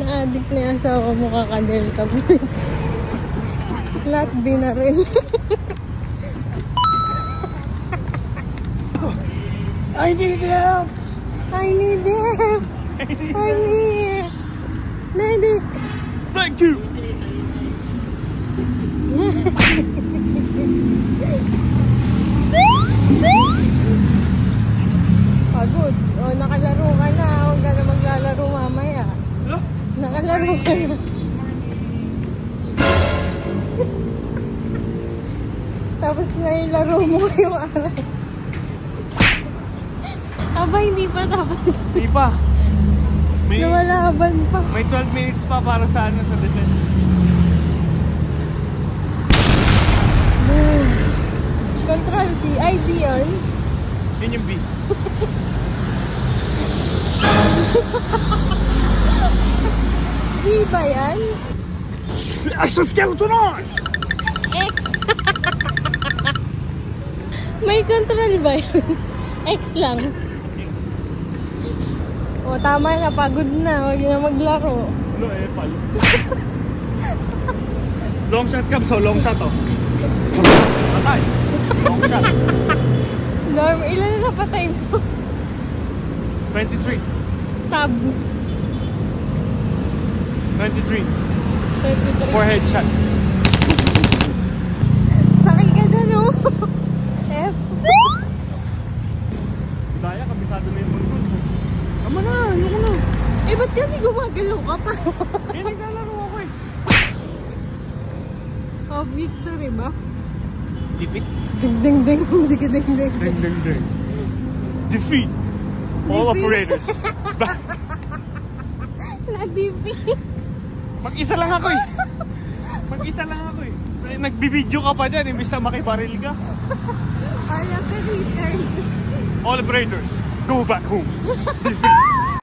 Adik na yung asawa mo kaka-delta boys. Lahat binaril. I need help! I need help! I need medic! Thank you! Pagod. O, nakalaro ka na. Huwag ka na maglalaro mamaya. Hello? Nakalaro ka na. Tapos na yung laro mo yung aral. Aba, hindi pa tapos. Hindi pa. Lumalaban pa. May 12 minutes pa para sa ano, sa defense. Boom. Control D. Ay, D yun. Yun yung B. D ba yan? Exoskeleton on! X. May control ba yun? X lang. O, tama na. Pagod na. Huwag na maglaro. Ano eh, pal. Long shot ka, so long shot oh. Patay. Long shot. Norm, ilan na napatay mo? 23. Tab. 23. 33. Forehead shot. Sakay ka dyan, oh. F. Daya, kabisado na yung mundo. Tama na, ayoko na. Eh, ba't kasi gumagalaw ka pa? Eh, naglalaro ako eh. Oh, victory ba? Lipit. Ding, ding, ding. Ding, ding, ding. Ding, ding, ding. Defeat. All operators. Back. Na-defeat. Mag-isa lang ako eh. Mag-isa lang ako eh. Nagbibideo ka pa dyan, imbis na makibaril ka. All operators. All operators, go back home. Defeat.